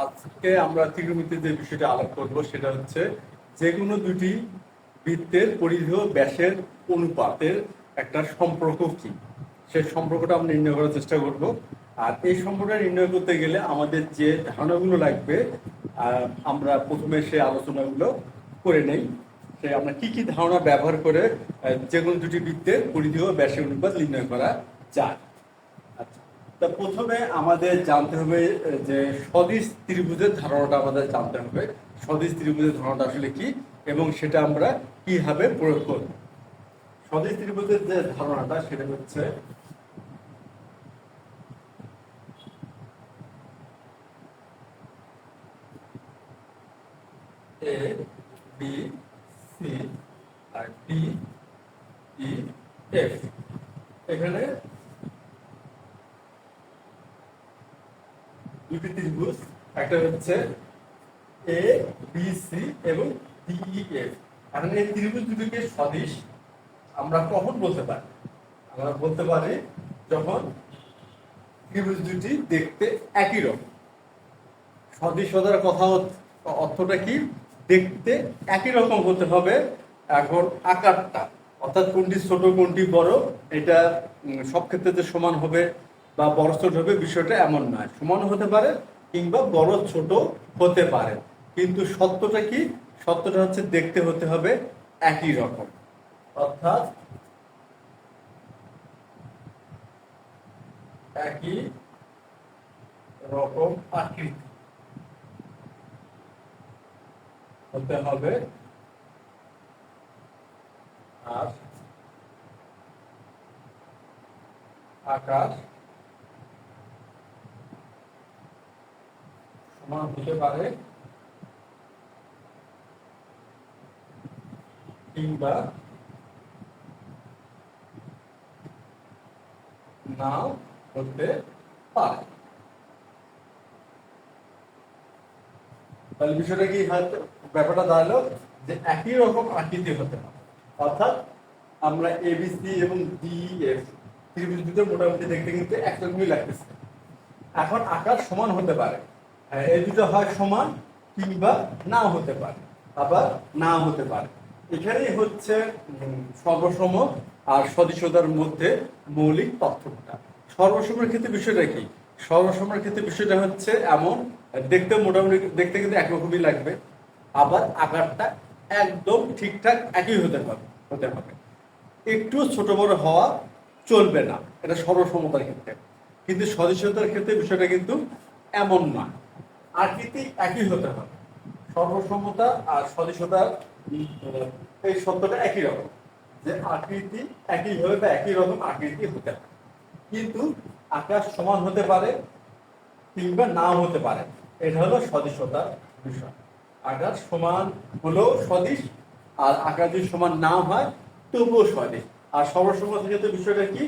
আজকে আমরা ত্রিকোণমিতির যে বিষয়টা আলাপ করব সেটা হচ্ছে যে কোনো দুটি বৃত্তের পরিধি ও ব্যাসের অনুপাতের একটা সম্পর্ক কি, সেই সম্পর্কটা আমরা নির্ণয় করার চেষ্টা করব। আর এই সম্পর্কটা নির্ণয় করতে গেলে আমাদের যে ধারণাগুলো লাগবে আমরা প্রথমে সেই আলোচনাগুলো করে নেই। সে আমরা কি কি ধারণা ব্যবহার করে যে কোনো দুটি বৃত্তের পরিধি ও ব্যাসের অনুপাত নির্ণয় করা যায়। আচ্ছা, তা প্রথমে আমাদের জানতে হবে যে সদিশ ত্রিভুজের ধারণাটা আমাদের জানতে হবে। সদিশ ত্রিভুজের ধারণাটা আসলে কি এবং সেটা আমরা কিভাবে প্রয়োগ করব। সদিশ ত্রিভুজের যে ধারণাটা সেটা হচ্ছে এ বি সি আর ডি ই এফ। এখানে দুটি ত্রিভুজ, একটা হচ্ছে এ বি সি এবং ডি ই এফ। এখন এই ত্রিভুজ দুটিকে সদিশ আমরা কখন বলতে পারি? আমরা বলতে পারি যখন ত্রিভুজ দুটি দেখতে একই রকম। সদিশতার কথা অর্থটা কি? দেখতে একই রকম হতে হবে। এখন আকারটা, অর্থাৎ কোনটি ছোট কোনটি বড়, এটা সব ক্ষেত্রে যে সমান হবে বা বড় ছোট হবে বিষয়টা এমন নয়। সমান হতে পারে কিংবা বড় ছোট হতে পারে, কিন্তু সত্যটা কি? সত্যটা হচ্ছে দেখতে হতে হবে একই রকম, অর্থাৎ একই রকম আকৃতি হতে হবে। আর আকার সমান হতে পারে কিংবা নাও হতে পারে। তাহলে বিষয়টা কি হয়তো ব্যাপারটা দাঁড়ালো যে একই রকম আকৃতি হতে হবে, অর্থাৎ আমরা এবিসি এবং ডিএফ ত্রিভুজ দুটো মোটামুটি দেখতে কিন্তু একরকমই লাগতেছে। এখন আকার সমান হতে পারে, এই দুটো হয় সমান কিংবা নাও হতে পারে, আবার নাও হতে পারে। এখানেই হচ্ছে সর্বসম আর সদিশতার মধ্যে মৌলিক পার্থক্যটা। সর্বসমের ক্ষেত্রে বিষয়টা কি? সর্বসমের ক্ষেত্রে বিষয়টা হচ্ছে এমন, দেখতে মোটামুটি দেখতে কিন্তু একরকমই লাগবে, আবার আকারটা একদম ঠিকঠাক একই হতে হবে। একটু ছোট বড় হওয়া চলবে না, এটা সর্বসমতার ক্ষেত্রে। কিন্তু সদিশতার ক্ষেত্রে বিষয়টা কিন্তু এমন নয়, আকৃতি একই হতে হবে। সর্বসমতা আর সদিশতার এই শব্দটা একই রকম, যে আকৃতি একই হবে বা একই রকম আকৃতি হতে হবে, কিন্তু আকার সমান হতে পারে কিংবা নাও হতে পারে। এটা হলো সদিশতার বিষয়। আকার সমান হলেও সদিশ, আর আকার যদি সমান না হয় তবুও সদিশ। আর সর্বসমতা ক্ষেত্রে বিষয়টা কি?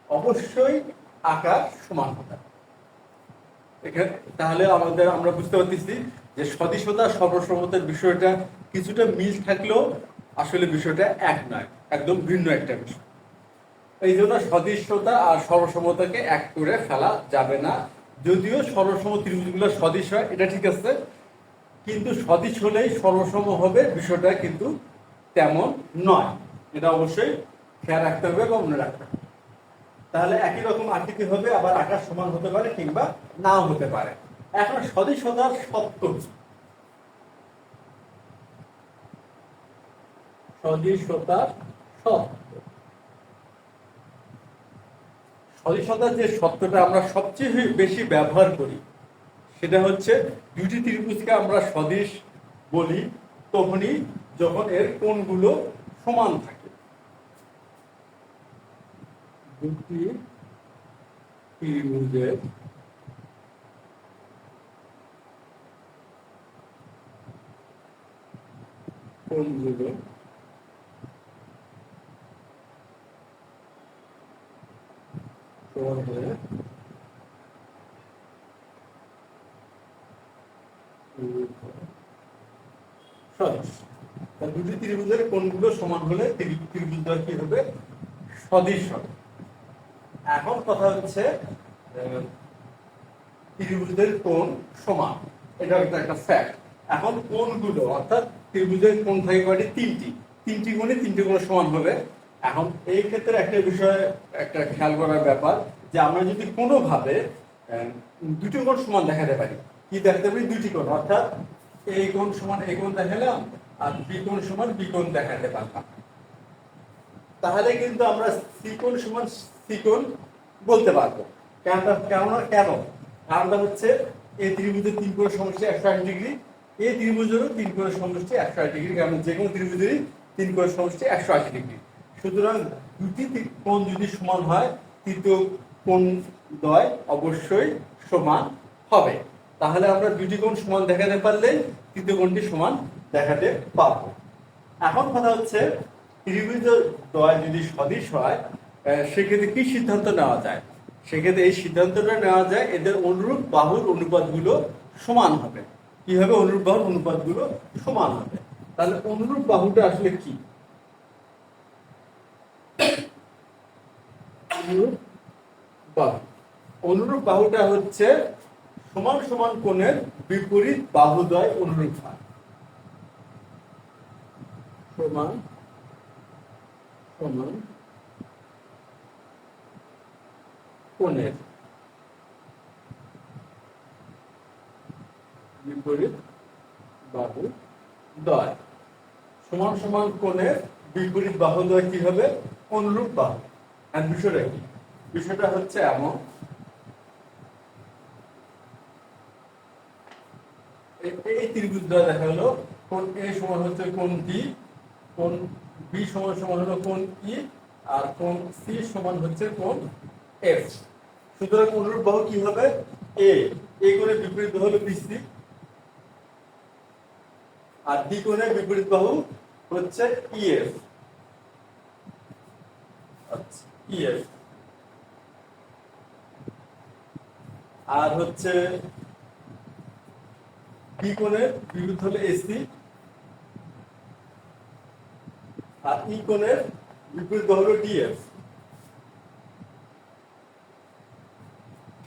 অবশ্যই আকার সমান হতে হবে। এখানে তাহলে আমরা বুঝতে পারতেছি যে সদিশতা সর্বসমতার বিষয়টা কিছুটা মিল থাকলেও আসলে বিষয়টা এক নয়, একদম ভিন্ন একটা বিষয়। এই জন্য সদিশতা আর সর্বসমতাকে এক করে ফেলা যাবে না। যদিও সর্বসম ত্রিভুজগুলো সদিশ হয়, এটা ঠিক আছে, কিন্তু সদিশ হলেই সর্বসম হবে বিষয়টা কিন্তু তেমন নয়। এটা অবশ্যই খেয়াল রাখতে হবে বা মনে রাখতে হবে। তাহলে একই রকম আকৃতি হবে, আবার আকার সমান হতে পারে কিংবা নাও হতে পারে। এখন সদিশতার সত্য, সদিশতার সত্য, সদিশতার যে সত্যটা আমরা সবচেয়ে বেশি ব্যবহার করি সেটা হচ্ছে দুটি ত্রিভুজকে আমরা সদিশ বলি তখনই যখন এর কোণগুলো সমান থাকে। দুটি ত্রিভুজের কোণগুলো সমান হলে সদিশ। দুটি ত্রিভুজের কোণগুলো সমান হলে ত্রিভুজটা কি হবে? সদিশ হবে। এখন কথা হচ্ছে ত্রিভুজের কোণ সমান, এটা একটা ফ্যাক্ট। এখন কোণগুলো অর্থাৎ ত্রিভুজের কোণ থাকে কয়টি? তিনটি কোণে তিনটি কোণ সমান হবে। এখন এই ক্ষেত্রে একটা বিষয় একটা খেয়াল করার ব্যাপার যে আমরা যদি কোনোভাবে দুটি কোণ সমান দেখাতে পারি, কি দেখাতে পারি? দুটি কোণ, অর্থাৎ এই কোণ সমান এই কোণ দেখালাম আর বি কোণ সমান বি কোণ দেখাতে পারলাম, তাহলে কিন্তু আমরা সি কোণ সমান সি কোণ বলতে পারবো। কারণটা হচ্ছে এই ত্রিভুজের তিন কোণের সমষ্টি 180 ডিগ্রি, এই ত্রিভুজেরও তিন কোণের সমষ্টি 180 ডিগ্রি, কারণ যে কোনো ত্রিভুজেরই তিন কোণের সমষ্টি 180 ডিগ্রি। সুতরাং দুটি কোণ যদি সমান হয়, তৃতীয় কোণ দ্বয় অবশ্যই সমান হবে। তাহলে আমরা দুটি কোণ সমান দেখাতে পারলে তৃতীয় কোণটি সমান দেখাতে পারবো। এখন কথা হচ্ছে ত্রিভুজ দ্বয় যদি সদিশ হয়, সেক্ষেত্রে কি সিদ্ধান্ত নেওয়া যায়? সেক্ষেত্রে এই সিদ্ধান্তটা নেওয়া যায় এদের অনুরূপ বাহুর অনুপাতগুলো সমান হবে। কি হবে? অনুরূপ বাহুর অনুপাতগুলো সমান হবে। তাহলে অনুরূপ বাহুটা আসলে কি? অনুরূপ বাহুটা হচ্ছে সমান সমান কোণের বিপরীত বাহুদ্বয় অনুরূপ হয়। সমান সমান কোণের বিপরীত বাহুদ্বয়, সমান সমান কোণের বিপরীত বাহুদ্বয় কি হবে? অনুরূপ বাহু। আর বিষয়টা কি? বিষয়টা হচ্ছে এমন, এই ত্রিভুজটা দেখা হলো কোণ এ সমান হচ্ছে কোণ ডি, কোণ বি সমান সমান হলো কোণ ই, আর কোণ সি সমান হচ্ছে কোণ এফ। সুতরাং অনুরূপ বাহু কি হবে? এ কোণের বিপরীত বাহু হলো বিসি, আর ডি কোণের বিপরীত বাহু হচ্ছে ইএফ। আচ্ছা, ইএফ। আর হচ্ছে বি কোণের বিপরীত হলো এসি, আর ই কোণের বিপরীত হলো ডিএফ,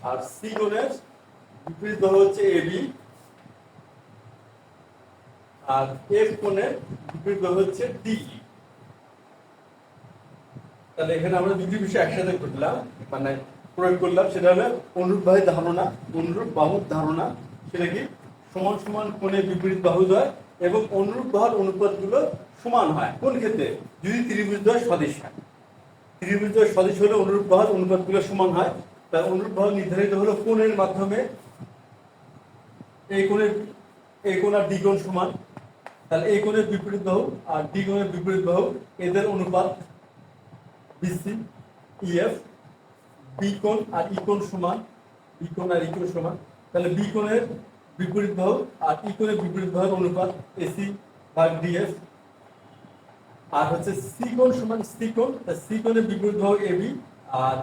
আর সি কোণের বিপরীত হচ্ছে এবি, আর এফ কোণের বিপরীত হচ্ছে ডিই। তাহলে এখানে আমরা দুটি বিষয় একসাথে করলাম, মানে প্রয়োগ করলাম। সেটা হলো অনুরূপ বাহুর ধারণা, অনুরূপ বাহুর ধারণা। সেটা কি? সমান সমান কোণের বিপরীত বাহুদ্বয় এবং অনুরূপ বাহুর অনুপাতগুলো সমান হয়। কোন ক্ষেত্রে? যদি ত্রিভুজদ্বয় সদিশ হয়। ত্রিভুজদ্বয় সদিশ হলে অনুরূপ বাহুর অনুপাতগুলো সমান হয়। তার অনুরূপ বাহু নির্ধারিত হলো কোণের মাধ্যমে। এই কোণ আর ডি কোণ সমান, তাহলে এই কোণের বিপরীত বাহু আর ডি কোণের বিপরীত বাহু এদের অনুপাত বিসি ইএফ। বি কোণ আর ই কোণ সমান, বি কোণ আর ই কোণ সমান, তাহলে বি কোণের বিপরীত বাহু আর ই কোণের বিপরীত বাহুর অনুপাত এসি ভাগ ডিএফ। আর হচ্ছে সি কোণ সমান সি কোণ, সি কোণের বিপরীত বাহু এবি আর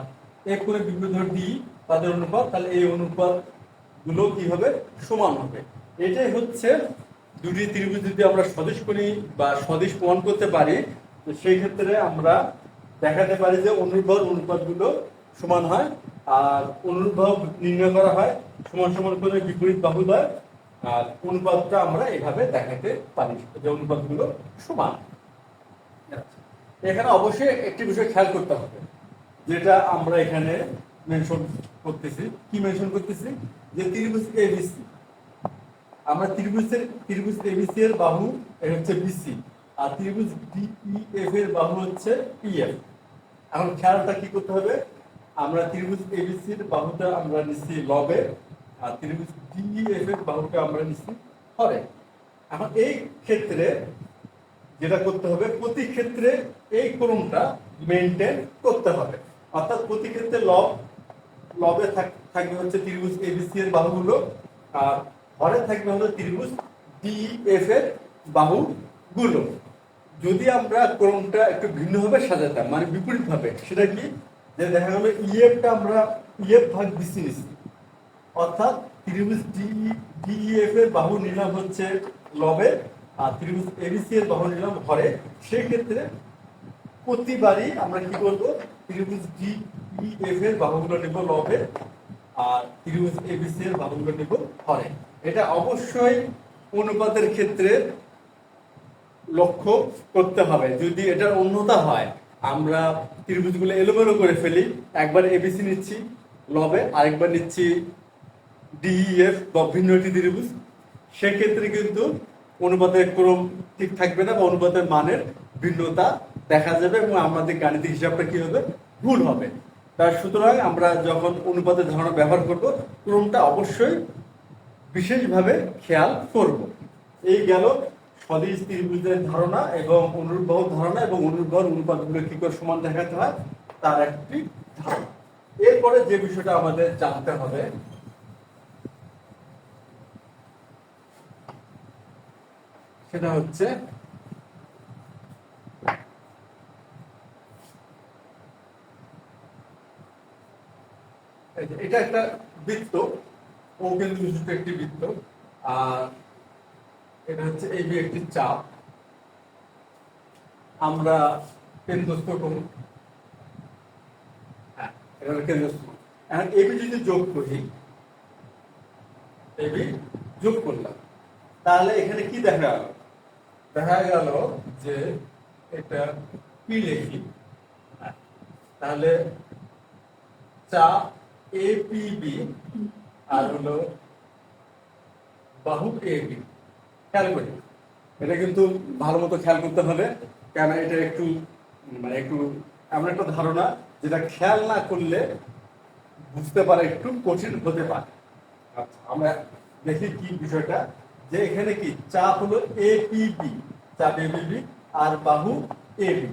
এফ কোণের বিপরীত বাহু ডি, তাদের অনুপাত। তাহলে এই অনুপাত গুলো কি হবে? সমান হবে। এটাই হচ্ছে দুটি ত্রিভুজ যদি আমরা সদিশ করি বা সদিশ প্রমাণ করতে পারি, তো সেই ক্ষেত্রে আমরা দেখাতে পারি যে অনুরূপ বাহুর অনুপাতগুলো সমান হয়। আর অনুরূপ বাহু নির্ণয় করা হয় সমান সমান কোণের বিপরীত বাহুদ্বয়, আর অনুপাতটা আমরা এভাবে দেখাতে পারি যে অনুপাতগুলো সমান। এখানে অবশ্যই একটি বিষয় খেয়াল করতে হবে, যেটা আমরা এখানে মেনশন করতেছি। কি মেনশন করতেছি? যে ত্রিভুজ এবিসি, আমরা ত্রিভুজ এবিসি এর বাহু হচ্ছে বিসি, আর ত্রিভুজ ডিইএফ এর বাহু হচ্ছে ইএফ। এখন খেয়ালটা কি করতে হবে? আমরা ত্রিভুজ এবিসি এর বাহুটা আমরা নিচ্ছি লবে, আর ত্রিভুজ ডিইএফ এর বাহুটা আমরা নিচ্ছি হরে। এখন এই ক্ষেত্রে যেটা করতে হবে, প্রতি ক্ষেত্রে এই ক্রমটা মেনটেন করতে হবে। অর্থাৎ প্রতি ক্ষেত্রে লবে থাকবে হচ্ছে ত্রিভুজ এবিসি এর বাহুগুলো, আর হরে থাকবে হলো ত্রিভুজ ডিইএফ এর বাহুগুলো। যদি আমরা ক্রমটা একটু ভিন্নভাবে সাজাতাম, মানে বিপরীত ভাবে, সেটা কি? যে দেখা গেল ইএফটা আমরা ইএফ ভাগ বিসি নিচ্ছি, অর্থাৎ ত্রিভুজ ডিইএফ এর বাহু নিলাম হচ্ছে লবে, আর ত্রিভুজ এবিসি এর বাহু নিলাম হরে। সেই ক্ষেত্রে প্রতিবারই আমরা কি করব? ত্রিভুজ ডিইএফ এর বাহুগুলো নেব লবে, আর ত্রিভুজ এবিসি এর বাহুগুলো নেব হরে। এটা অবশ্যই অনুপাতের ক্ষেত্রে লক্ষ্য করতে হবে। যদি এটার অন্যতা হয়, আমরা ত্রিভুজগুলো এলোমেলো করে ফেলি, একবার এবিসি নিচ্ছি লবে, আরেকবার নিচ্ছি ডিইএফ বা ভিন্ন একটি ত্রিভুজ, সেক্ষেত্রে কিন্তু অনুপাতের ক্রম ঠিক থাকবে না বা অনুপাতের মানের ভিন্নতা দেখা যাবে এবং আমাদের গাণিতিক হিসাবটা কি হবে, ভুল হবে। তার সুতরাং আমরা যখন অনুপাতের ধারণা ব্যবহার করব, ক্রমটা অবশ্যই বিশেষভাবে খেয়াল করব। এই গেল সদিশ ত্রিভুজের ধারণা এবং অনুরূপ বাহুর ধারণা এবং অনুরূপ বাহুর অনুপাতগুলো কি করে সমান দেখাতে হয় তার একটি ধারণা। এরপরে যে বিষয়টা আমাদের জানতে হবে সেটা হচ্ছে এটা একটা বৃত্ত, ও কেন্দ্র বিশিষ্ট একটি বৃত্ত, আর এটা হচ্ছে এই একটি চাপ। আমরা কেন্দ্রস্থ করব, হ্যাঁ এটা কেন্দ্রস্থ। এখন এবি যদি যোগ করি, এবি যোগ করলাম, তাহলে এখানে কি দেখা গেল? দেখা গেল যে এটা পি লিখি, তাহলে চাপ এপিবি আর হলো বাহু এবি। খেয়াল করি, এটা কিন্তু ভালো মতো খেয়াল করতে হবে, কেন এটা একটু একটু এমন একটা ধারণা যেটা খেয়াল না করলে বুঝতে পারে একটু কঠিন হতে পারে। আচ্ছা, আমরা দেখি কি বিষয়টা, যে এখানে কি চাপ হলো এপিবি, চাপ এপিবি আর বাহু এবি।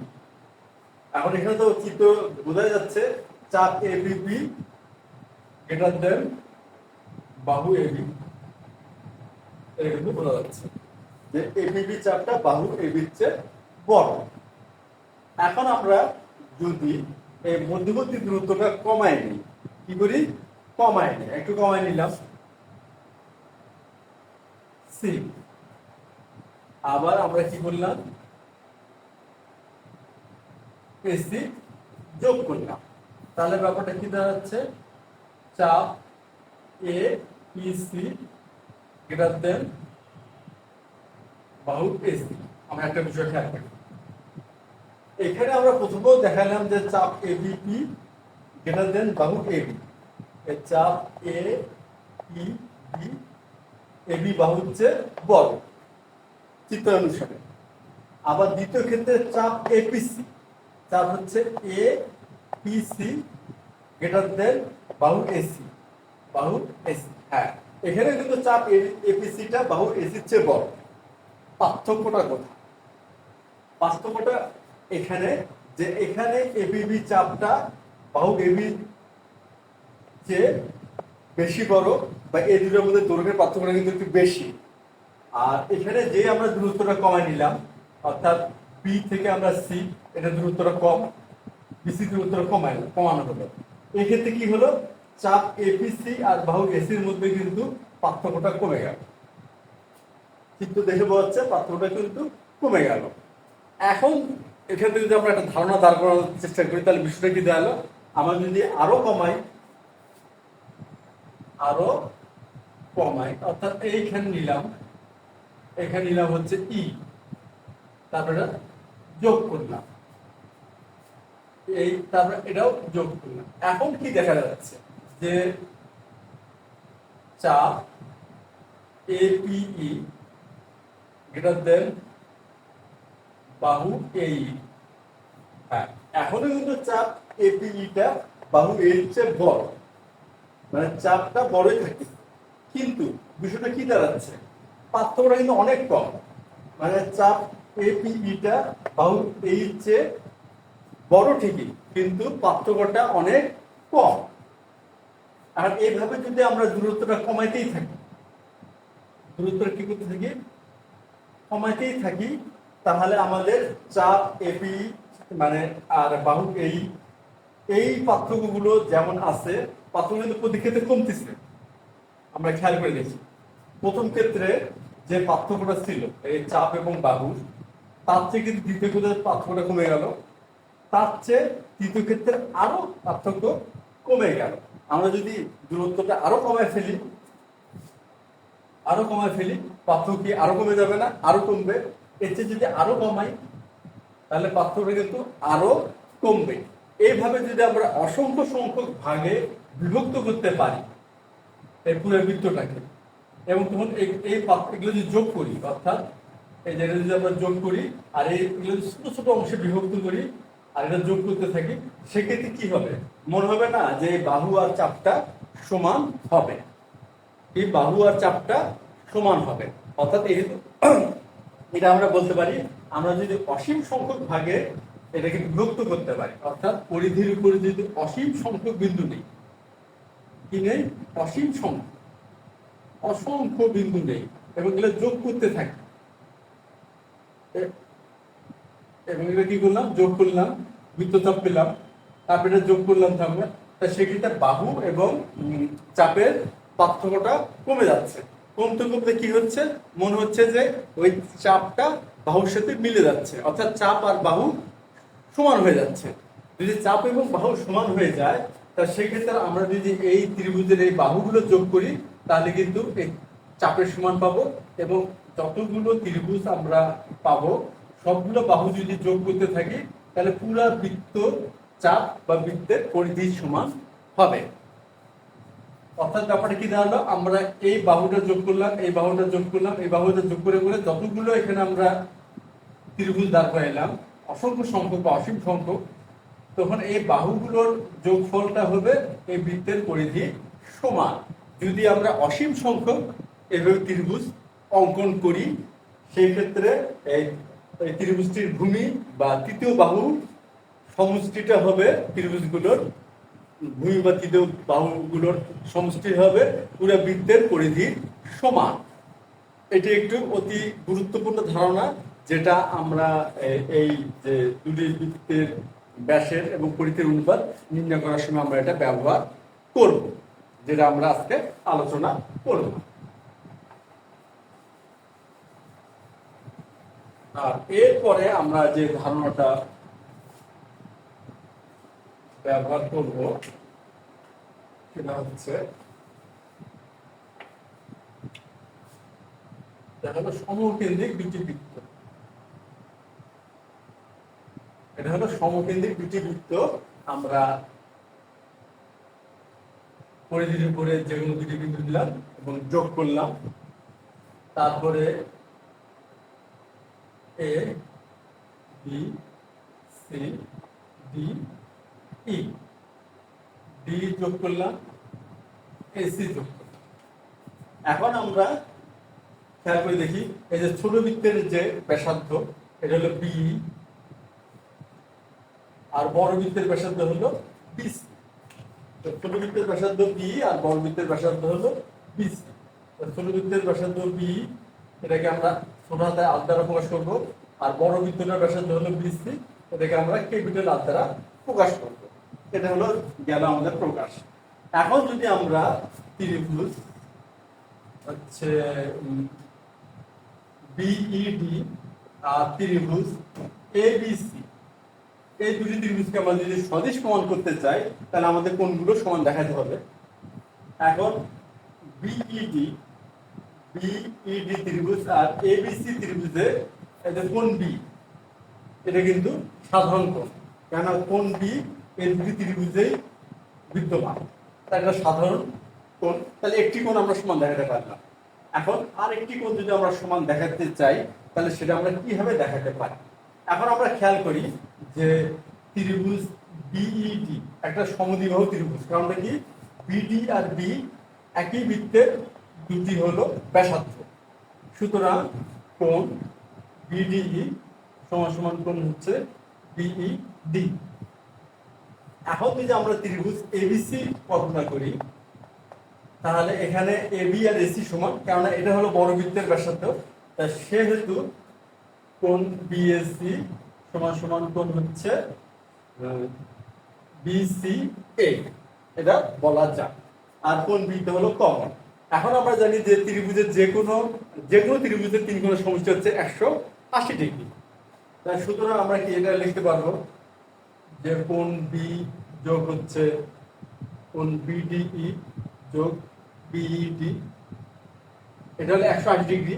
এখন এখানে তো চিত্র বোঝা যাচ্ছে চাপ এপিবি গ্রেটার দেন বাহু এবি, এটা কিন্তু বোঝা যাচ্ছে যে এপিবি চাপটা বাহু এবির চেয়ে বড়। এখন আমরা যদি এই মধ্যবর্তী দূরত্বটা কমাই নিই, কি করি? কমাই নিই, একটু কমাই নিলাম সি, আবার আমরা কি করলাম? এসি যোগ করলাম, তাহলে ব্যাপারটা কি দাঁড়াচ্ছে? চাপ A P C greater than বাহু এসি। আমরা একটা বিষয় খেয়াল করি, এখানে আমরা প্রথমেও দেখালাম যে চাপ এবিপি গ্রেটার দেন বাহু এবি, এই চাপ এ পি বি এবি বাহু হচ্ছে বড় চিত্র অনুসারে। আবার দ্বিতীয় ক্ষেত্রে চাপ এপিসি, চাপ হচ্ছে A P C greater than বাহু এসি, বাহু এসি। হ্যাঁ, এখানে কিন্তু চাপ এপিসিটা বাহু এসির চেয়ে বড়। পার্থক্যটা কোথায়? পার্থক্যটা এখানে যে এখানে এবিবি চাপটা বাহু এবি চেয়ে বেশি বড়, বা এই দুটোর মধ্যে দৈর্ঘ্যের পার্থক্যটা কিন্তু একটু বেশি। আর এখানে যে আমরা দূরত্বটা কমাই নিলাম, অর্থাৎ বি থেকে আমরা সি, এটা দূরত্বটা কম, বিসি দূরত্বটা কমানো হলো। এই ক্ষেত্রে কি হলো? চাপ এপিসি আর বাহু এসির মধ্যে কিন্তু পার্থক্যটা কমে গেল। চিত্র দেখে বোঝা যাচ্ছে পার্থক্যটা কিন্তু কমে গেল। এখন এখান থেকে যদি আমরা একটা ধারণা দাঁড় করানোর চেষ্টা করি, তাহলে বিষয়টা কি দাঁড়ালো? আমরা যদি আরো কমাই, অর্থাৎ এইখানে নিলাম, এখানে নিলাম হচ্ছে ই, তারপরে যোগ করলাম, এই তারপরে এটাও যোগ করলাম। এখন কি দেখা যাচ্ছে? যে চাপ এপিই গ্রেটার দেন বাহু এই। হ্যাঁ, এখনো কিন্তু চাপ এপিইটা বাহু এর চেয়ে বড়, মানে চাপটা বড়ই থাকে, কিন্তু বিষয়টা কি দাঁড়াচ্ছে? পার্থক্যটা কিন্তু অনেক কম, মানে চাপ এপিইটা বাহু এর চেয়ে বড় ঠিকই, কিন্তু পার্থক্যটা অনেক কম। আর এইভাবে যদি আমরা দূরত্বটা কমাইতেই থাকি, দূরত্বটা কি করতে থাকি? কমাইতেই থাকি, তাহলে আমাদের চাপ এপি আর বাহু এই পার্থক্যগুলো যেমন আছে, পার্থক্য কিন্তু প্রতি ক্ষেত্রে কমতেছে। আমরা খেয়াল করে দেখি, প্রথম ক্ষেত্রে যে পার্থক্যটা ছিল এই চাপ এবং বাহু, তার চেয়ে কিন্তু দ্বিতীয় ক্ষেত্রে পার্থক্যটা কমে গেল, তার চেয়ে তৃতীয় ক্ষেত্রে আরো পার্থক্য কমে গেল। আমরা যদি দূরত্বটা আরো কমায় ফেলি, আরো কমায় ফেলি, পার্থক্য কি আরো কমে যাবে না? আরো কমবে। এর চেয়ে যদি আরো কমাই তাহলে পার্থক্যটা কিন্তু আরো কমবে। এইভাবে যদি আমরা অসংখ্য সংখ্যক ভাগে বিভক্ত করতে পারি এই পুরো বৃত্তটাকে, এবং তখন এগুলো যদি যোগ করি, অর্থাৎ এই জায়গায় যদি আমরা যোগ করি আর এইগুলো ছোট ছোট অংশে বিভক্ত করি আর এটা যোগ করতে থাকি, সেক্ষেত্রে কি হবে? মনে হবে না যে বাহু আর চাপটা সমান হবে? এই বাহু আর চাপটা সমান হবে, অর্থাৎ এটা আমরা বলতে পারি, আমরা যদি অসীম সংখ্যক ভাগে এটাকে বিভক্ত করতে পারি, অর্থাৎ পরিধির উপরে যদি অসীম সংখ্যক বিন্দু নেই, কি নেই? অসীম সংখ্যক, অসংখ্য বিন্দু নেই, এবং এগুলো যোগ করতে থাকি, এবং এটা কি করলাম? যোগ করলাম, বৃত্তচাপ পেলাম, তারপরে এটা যোগ করলাম, তারপরে তা সেক্ষেত্রে বাহু এবং চাপের পার্থক্যটা কমে যাচ্ছে। কমতে কমতে কি হচ্ছে? মনে হচ্ছে যে ওই চাপটা বাহুর সাথে মিলে যাচ্ছে, অর্থাৎ চাপ আর বাহু সমান হয়ে যাচ্ছে। যদি চাপ এবং বাহু সমান হয়ে যায়, তা সেক্ষেত্রে আমরা যদি এই ত্রিভুজের এই বাহুগুলো যোগ করি তাহলে কিন্তু এই চাপের সমান পাবো, এবং যতগুলো ত্রিভুজ আমরা পাবো সবগুলো বাহু যদি যোগ করতে থাকি তাহলে পুরা বৃত্ত চাপ বা বৃত্তের পরিধি সমান হবে। অর্থাৎ ব্যাপারটা কি দাঁড়ালো? আমরা এই বাহুটা যোগ করলাম, এই বাহুটা যোগ করলাম, এই বাহুটা যোগ করে করে যতগুলো এখানে আমরা ত্রিভুজ দাঁড় করাইলাম, অসংখ্য সংখ্যক বা অসীম সংখ্যক, তখন এই বাহুগুলোর যোগফলটা হবে এই বৃত্তের পরিধি সমান। যদি আমরা অসীম সংখ্যক এভাবে ত্রিভুজ অঙ্কন করি, সেই ক্ষেত্রে এই ত্রিভুজটির ভূমি বা তৃতীয় বাহু সমষ্টিটা হবে ত্রিভুজগুলোর ভূমি বা তৃতীয় বাহুগুলোর সমষ্টি হবে পুরো বৃত্তের পরিধি সমান। এটি একটু অতি গুরুত্বপূর্ণ ধারণা, যেটা আমরা এই যে দুটি বৃত্তের ব্যাসের এবং পরিধির অনুপাত নির্ণয় করার সময় আমরা এটা ব্যবহার করব, যেটা আমরা আজকে আলোচনা করব। আর এরপরে আমরা যে ধারণাটা ব্যবহার করব সেটা হচ্ছে সমকেন্দ্রিক দুটি বৃত্ত। এটা হলো সমকেন্দ্রিক দুটি বৃত্ত। আমরা পরিধির উপরে যে কোনো দুটি বিন্দু দিলাম এবং যোগ করলাম, তারপরে A B C D E, D যোগ করলাম, এসি যোগ করলাম। এখন আমরা খেয়াল করে দেখি, এই যে ছোট বৃত্তের যে ব্যাসার্ধ এটা হলো বি, আর বড় বৃত্তের ব্যাসার্ধ হলো বিসি। ছোট বৃত্তের ব্যাসার্ধ বি আর বড় বৃত্তের ব্যাসার্ধ হলো বিসি। ছোট বৃত্তের ব্যাসার্ধ বি, এটাকে আমরা ছোট হাতে আর দ্বারা প্রকাশ করব, আর বড় বৃত্তের ব্যাসার্ধ হলো বিসি, এটাকে আমরা ক্যাপিটাল আর দ্বারা প্রকাশ করব। এটা হলো গেল আমাদের প্রকাশ। এখন যদি আমরা ত্রিভুজ হচ্ছে বিইডি আর ত্রিভুজ এবিসি, এই দুটি ত্রিভুজকে আমরা যদি সদিশ প্রমাণ করতে চাই তাহলে আমাদের কোণগুলো সমান দেখাতে হবে। এখন বিইডি ত্রিভুজ আর এবিসি ত্রিভুজে এই যে কোণ বি, এটা কিন্তু সাধারণ কোণ, কেন কোণ বি এই দুটি ত্রিভুজেই বিদ্যমান, তাই এটা সাধারণ কোণ। তাহলে একটি কোণ আমরা সমান দেখাতে পারলাম। এখন আর একটি কোণ যদি আমরা সমান দেখাতে চাই তাহলে সেটা আমরা কিভাবে দেখাতে পারি? এখন আমরা খেয়াল করি যে ত্রিভুজ বিইডি একটা সমদ্বিবাহু ত্রিভুজ, কারণটা কি? বিডি আর বি একই বৃত্তের দুটি হলো ব্যাসার্ধ, সুতরাং কোণ বিডিই সমান সমান কোণ হচ্ছে বিইডি। এখন যদি আমরা ত্রিভুজ এবিসি কল্পনা করি তাহলে এখানে এবি আর এসি সমান, কেননা এটা হলো বড় বৃত্তের ব্যাসার্ধ, তাই সেহেতু কোণ বিএসি সমান সমান কোণ হচ্ছে বিসিএ, এটা বলা যায়। আর কোণ বিটা হলো কমন। এখন আমরা জানি যে ত্রিভুজের যে কোনো ত্রিভুজের তিন কোণের সমষ্টি হচ্ছে 180 ডিগ্রি। তাই সুতরাং আমরা কি এটা লিখতে পারবো যে কোণ বি যোগ হচ্ছে কোণ বিডিই যোগ বিইডি এটা হলো 180 ডিগ্রি।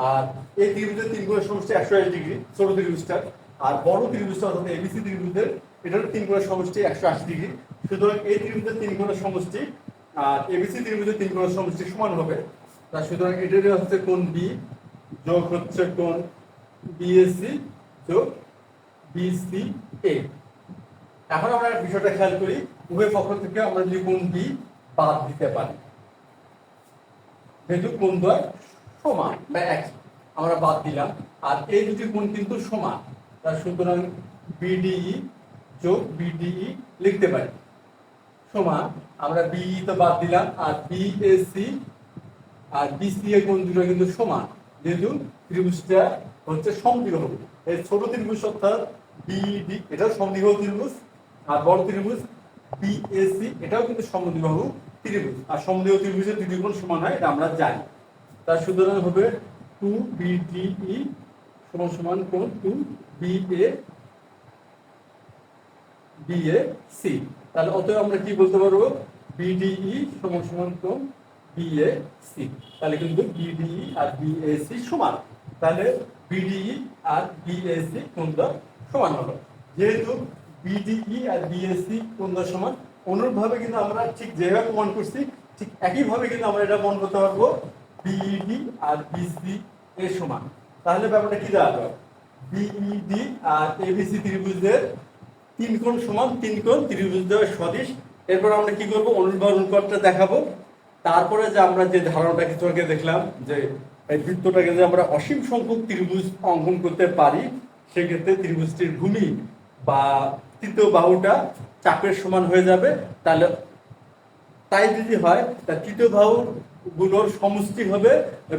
আর এই ত্রিভুজের তিন কোণের সমষ্টি 180 ডিগ্রি, ছোট ত্রিভুজটা। আর বড় ত্রিভুজটা অর্থাৎ এবিসি ত্রিভুজের এটার তিন কোণের সমষ্টি 180 ডিগ্রি। সুতরাং এই ত্রিভুজের তিন কোণের সমষ্টি আর এবিসি ত্রিভুজের তিন কোণের সমষ্টি সমান হবে। তা সুতরাং এটারই হচ্ছে কোণ বি যোগ হচ্ছে কোণ বিএসি যোগ বিসি এ। এখন আমরা বিষয়টা খেয়াল করি, উভয় পক্ষ থেকে আমরা যদি কোণ বি বাদ দিতে পারি, যেহেতু কোণ দ্বয় সমান বা একই, আমরা বাদ দিলাম। আর এই দুটি কোণ কিন্তু সমান, তার সুতরাং বিডিই যোগ বিডিই লিখতে পারি সমান। আমরা বিই তো বাদ দিলাম, আর বিএসি আর বিসি এর কোণ দুটো কিন্তু সমান, যেহেতু ত্রিভুজটা হচ্ছে সমদ্বিবাহু। এই ছোট ত্রিভুজ অর্থাৎ বিডি এটাও সমদ্বিবাহু ত্রিভুজ, আর বড় ত্রিভুজ বিএসি এটাও কিন্তু সমদ্বিবাহু ত্রিভুজ। আর সমদ্বিবাহু ত্রিভুজের দুটি কোণ সমান হয় এটা আমরা জানি। তার সুতরাং হবে 2BDE সমান সমান কোণ 2BAC। তাহলে অতএব আমরা কি বলতে পারবো, BDE সমান সমান কোণ BAC। তাহলে কিন্তু BDE আর BAC সমান। তাহলে BDE আর BAC কোণদ্বয় সমান হলো। যেহেতু BDE আর BAC কোণদ্বয় সমান, অনুরূপভাবে কিন্তু আমরা ঠিক যেভাবে প্রমাণ করছি ঠিক একইভাবে কিন্তু আমরা এটা প্রমাণ করতে পারবো বিইডি আর বিসি এর সমান। তাহলে ব্যাপারটা কি দাঁড়ালো, বিইডি আর এবিসি ত্রিভুজের তিন কোণ সমান, তিন কোণ ত্রিভুজদ্বয় সদিশ। এরপর আমরা কি করব, অনুর্বর অনুপাতটা দেখাবো। তারপরে যে আমরা যে ধারণাটা কিছু আগে দেখলাম যে এই বৃত্তটাকে যে আমরা অসীম সংখ্যক ত্রিভুজ অঙ্কন করতে পারি, সেক্ষেত্রে ত্রিভুজটির ভূমি বা তৃতীয় বাহুটা চাপের সমান হয়ে যাবে। তাহলে তাই যদি হয় তা তৃতীয় বাহু গুলোর সমষ্টি হবে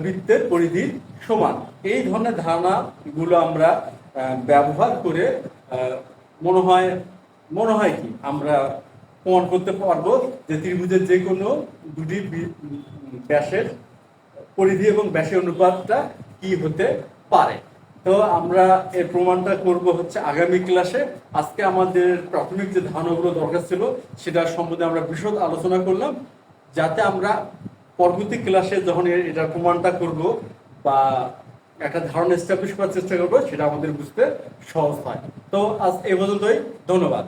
বৃত্তের পরিধির সমান। এই ধরনের ধারণাগুলো আমরা ব্যবহার করে মনে হয় কি আমরা প্রমাণ করতে পারবো যে ত্রিভুজের যে কোনো দুটি ব্যাসের পরিধি এবং ব্যাসের অনুপাতটা কি হতে পারে। তো আমরা এর প্রমাণটা করব হচ্ছে আগামী ক্লাসে। আজকে আমাদের প্রাথমিক যে ধারণাগুলো দরকার ছিল সেটা সম্বন্ধে আমরা বিশদ আলোচনা করলাম, যাতে আমরা পরবর্তী ক্লাসে যখন এটা প্রমাণটা করব বা একটা ধারণা এস্টাবলিশ করার চেষ্টা করবো, সেটা আমাদের বুঝতে সহজ হয়। তো আজ এই পর্যন্তই, ধন্যবাদ।